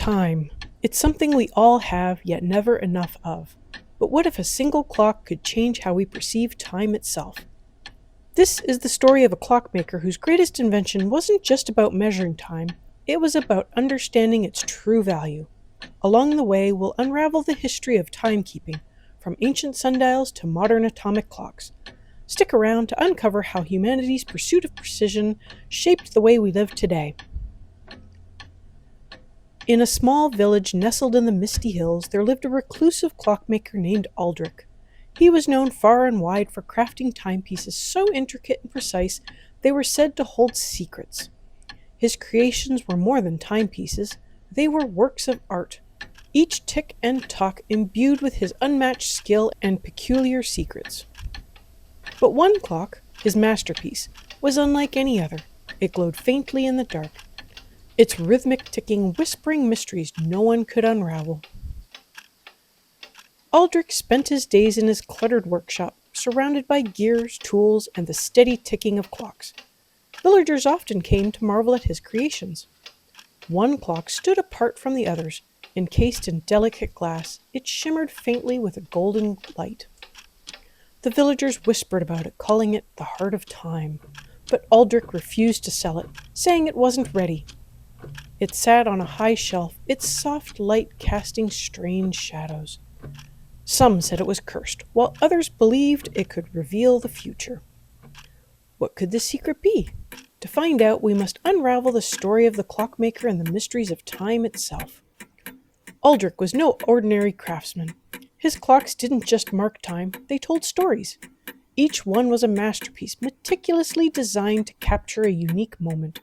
Time. It's something we all have, yet never enough of. But what if a single clock could change how we perceive time itself? This is the story of a clockmaker whose greatest invention wasn't just about measuring time, it was about understanding its true value. Along the way, we'll unravel the history of timekeeping, from ancient sundials to modern atomic clocks. Stick around to uncover how humanity's pursuit of precision shaped the way we live today. In a small village nestled in the misty hills, there lived a reclusive clockmaker named Aldric. He was known far and wide for crafting timepieces so intricate and precise they were said to hold secrets. His creations were more than timepieces, they were works of art, each tick and tock imbued with his unmatched skill and peculiar secrets. But one clock, his masterpiece, was unlike any other. It glowed faintly in the dark, its rhythmic ticking whispering mysteries no one could unravel. Aldric spent his days in his cluttered workshop, surrounded by gears, tools, and the steady ticking of clocks. Villagers often came to marvel at his creations. One clock stood apart from the others, encased in delicate glass. It shimmered faintly with a golden light. The villagers whispered about it, calling it the heart of time, but Aldric refused to sell it, saying it wasn't ready. It sat on a high shelf, its soft light casting strange shadows. Some said it was cursed, while others believed it could reveal the future. What could the secret be? To find out, we must unravel the story of the clockmaker and the mysteries of time itself. Aldric was no ordinary craftsman. His clocks didn't just mark time, they told stories. Each one was a masterpiece, meticulously designed to capture a unique moment.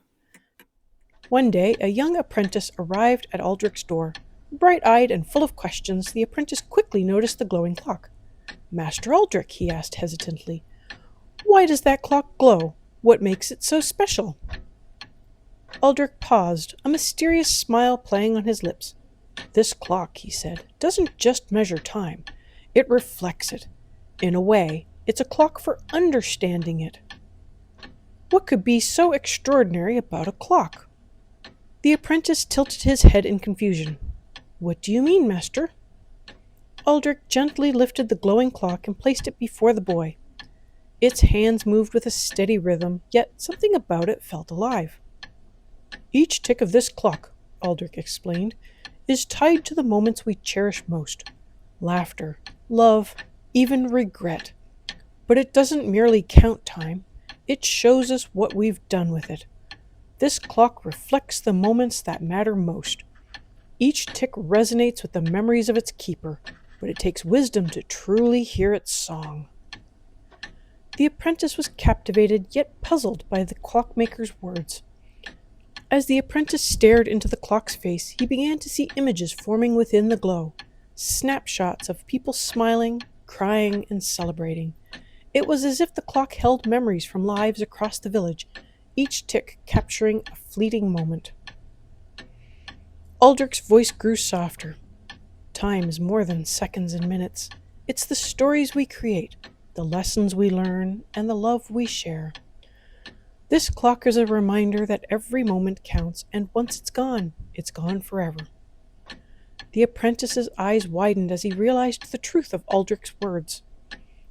One day, a young apprentice arrived at Aldric's door. Bright-eyed and full of questions, the apprentice quickly noticed the glowing clock. "Master Aldric," he asked hesitantly, "why does that clock glow? What makes it so special?" Aldric paused, a mysterious smile playing on his lips. "This clock," he said, "doesn't just measure time. It reflects it. In a way, it's a clock for understanding it." What could be so extraordinary about a clock? The apprentice tilted his head in confusion. "What do you mean, master?" Aldric gently lifted the glowing clock and placed it before the boy. Its hands moved with a steady rhythm, yet something about it felt alive. "Each tick of this clock," Aldric explained, "is tied to the moments we cherish most. Laughter, love, even regret. But it doesn't merely count time, it shows us what we've done with it. This clock reflects the moments that matter most. Each tick resonates with the memories of its keeper, but it takes wisdom to truly hear its song." The apprentice was captivated yet puzzled by the clockmaker's words. As the apprentice stared into the clock's face, he began to see images forming within the glow, snapshots of people smiling, crying, and celebrating. It was as if the clock held memories from lives across the village, each tick capturing a fleeting moment. Aldric's voice grew softer. "Time is more than seconds and minutes. It's the stories we create, the lessons we learn, and the love we share. This clock is a reminder that every moment counts, and once it's gone forever." The apprentice's eyes widened as he realized the truth of Aldric's words.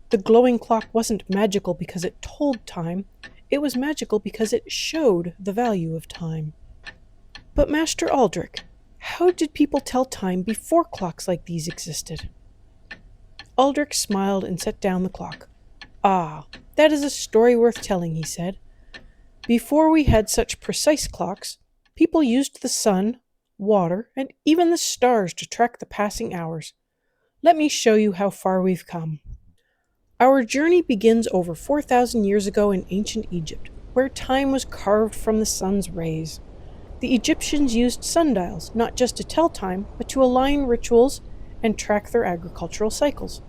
The glowing clock wasn't magical because it told time, it was magical because it showed the value of time. "But Master Aldric, how did people tell time before clocks like these existed?" Aldric smiled and set down the clock. "Ah, that is a story worth telling," he said. "Before we had such precise clocks, people used the sun, water, and even the stars to track the passing hours. Let me show you how far we've come. Our journey begins over 4,000 years ago in ancient Egypt, where time was carved from the sun's rays. The Egyptians used sundials, not just to tell time, but to align rituals and track their agricultural cycles.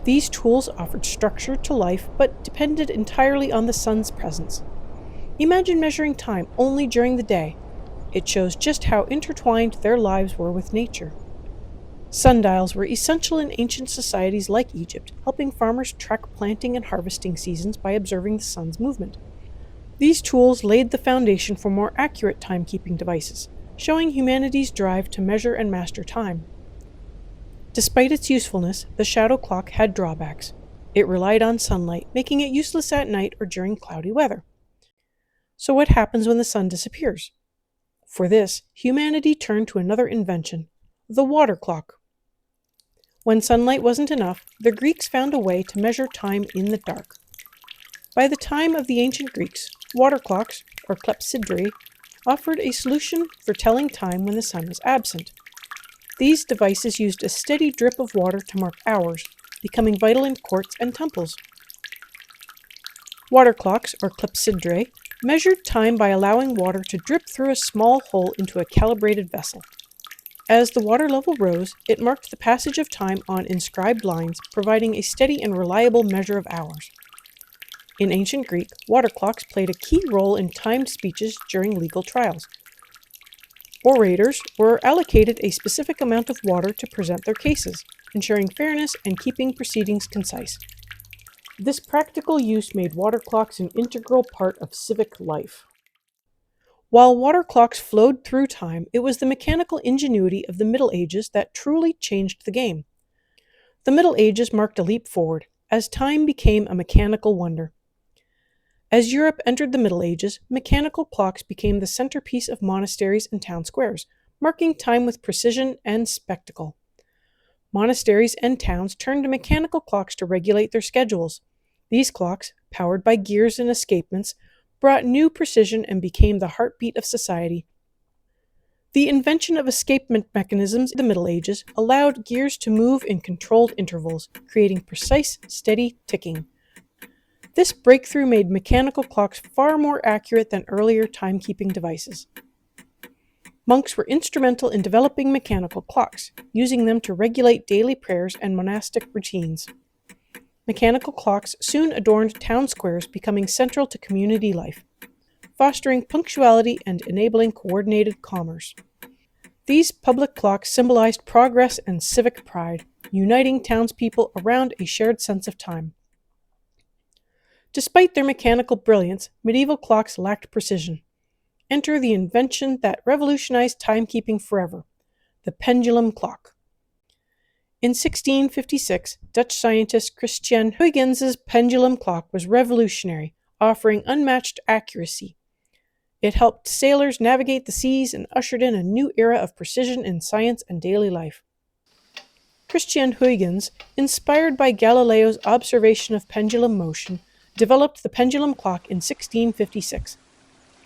These tools offered structure to life, but depended entirely on the sun's presence. Imagine measuring time only during the day. It shows just how intertwined their lives were with nature. Sundials were essential in ancient societies like Egypt, helping farmers track planting and harvesting seasons by observing the sun's movement. These tools laid the foundation for more accurate timekeeping devices, showing humanity's drive to measure and master time. Despite its usefulness, the shadow clock had drawbacks. It relied on sunlight, making it useless at night or during cloudy weather. So what happens when the sun disappears? For this, humanity turned to another invention, the water clock. When sunlight wasn't enough, the Greeks found a way to measure time in the dark. By the time of the ancient Greeks, water clocks, or clepsydra, offered a solution for telling time when the sun was absent. These devices used a steady drip of water to mark hours, becoming vital in courts and temples. Water clocks, or clepsydra, measured time by allowing water to drip through a small hole into a calibrated vessel. As the water level rose, it marked the passage of time on inscribed lines, providing a steady and reliable measure of hours. In ancient Greek, water clocks played a key role in timed speeches during legal trials. Orators were allocated a specific amount of water to present their cases, ensuring fairness and keeping proceedings concise. This practical use made water clocks an integral part of civic life. While water clocks flowed through time, it was the mechanical ingenuity of the Middle Ages that truly changed the game. The Middle Ages marked a leap forward, as time became a mechanical wonder. As Europe entered the Middle Ages, mechanical clocks became the centerpiece of monasteries and town squares, marking time with precision and spectacle. Monasteries and towns turned to mechanical clocks to regulate their schedules. These clocks, powered by gears and escapements, brought new precision and became the heartbeat of society. The invention of escapement mechanisms in the Middle Ages allowed gears to move in controlled intervals, creating precise, steady ticking. This breakthrough made mechanical clocks far more accurate than earlier timekeeping devices. Monks were instrumental in developing mechanical clocks, using them to regulate daily prayers and monastic routines. Mechanical clocks soon adorned town squares, becoming central to community life, fostering punctuality and enabling coordinated commerce. These public clocks symbolized progress and civic pride, uniting townspeople around a shared sense of time. Despite their mechanical brilliance, medieval clocks lacked precision. Enter the invention that revolutionized timekeeping forever, the pendulum clock. In 1656, Dutch scientist Christian Huygens' pendulum clock was revolutionary, offering unmatched accuracy. It helped sailors navigate the seas and ushered in a new era of precision in science and daily life. Christian Huygens, inspired by Galileo's observation of pendulum motion, developed the pendulum clock in 1656.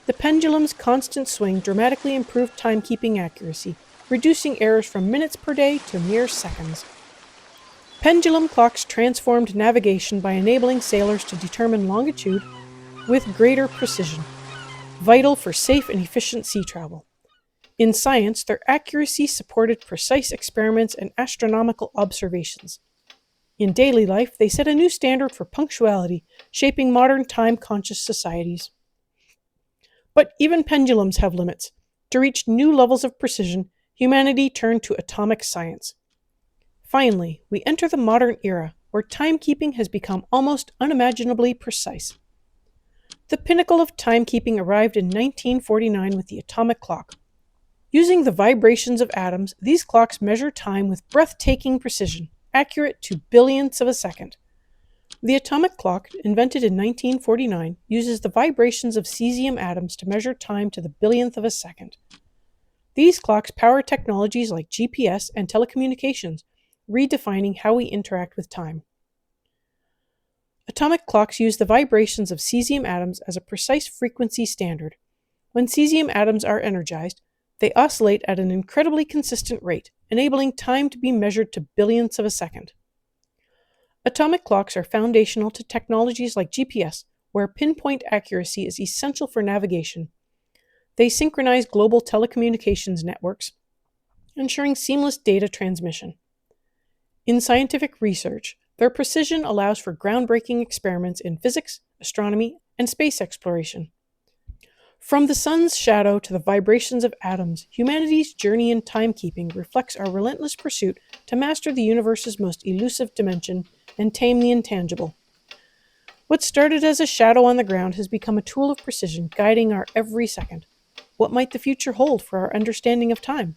The pendulum's constant swing dramatically improved timekeeping accuracy, reducing errors from minutes per day to mere seconds. Pendulum clocks transformed navigation by enabling sailors to determine longitude with greater precision, vital for safe and efficient sea travel. In science, their accuracy supported precise experiments and astronomical observations. In daily life, they set a new standard for punctuality, shaping modern time-conscious societies. But even pendulums have limits. To reach new levels of precision, humanity turned to atomic science. Finally, we enter the modern era, where timekeeping has become almost unimaginably precise. The pinnacle of timekeeping arrived in 1949 with the atomic clock. Using the vibrations of atoms, these clocks measure time with breathtaking precision, accurate to billionths of a second. The atomic clock, invented in 1949, uses the vibrations of cesium atoms to measure time to the billionth of a second. These clocks power technologies like GPS and telecommunications, redefining how we interact with time. Atomic clocks use the vibrations of cesium atoms as a precise frequency standard. When cesium atoms are energized, they oscillate at an incredibly consistent rate, enabling time to be measured to billionths of a second. Atomic clocks are foundational to technologies like GPS, where pinpoint accuracy is essential for navigation. They synchronize global telecommunications networks, ensuring seamless data transmission. In scientific research, their precision allows for groundbreaking experiments in physics, astronomy, and space exploration. From the sun's shadow to the vibrations of atoms, humanity's journey in timekeeping reflects our relentless pursuit to master the universe's most elusive dimension and tame the intangible. What started as a shadow on the ground has become a tool of precision, guiding our every second. what might the future hold for our understanding of time?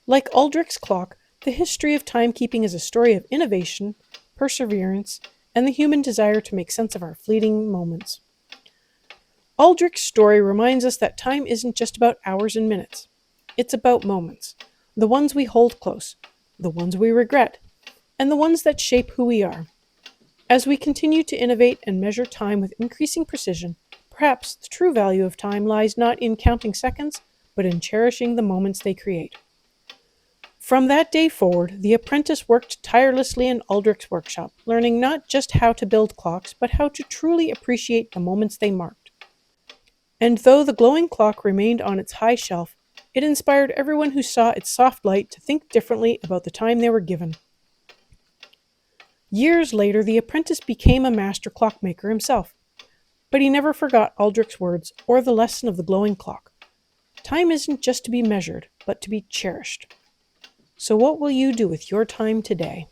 Like Aldric's clock, the history of timekeeping is a story of innovation, perseverance, and the human desire to make sense of our fleeting moments. Aldric's story reminds us that time isn't just about hours and minutes. It's about moments, the ones we hold close, the ones we regret, and the ones that shape who we are. As we continue to innovate and measure time with increasing precision, perhaps the true value of time lies not in counting seconds, but in cherishing the moments they create. From that day forward, the apprentice worked tirelessly in Aldric's workshop, learning not just how to build clocks, but how to truly appreciate the moments they marked. And though the glowing clock remained on its high shelf, it inspired everyone who saw its soft light to think differently about the time they were given. Years later, the apprentice became a master clockmaker himself, but he never forgot Aldric's words or the lesson of the glowing clock. Time isn't just to be measured, but to be cherished. So what will you do with your time today?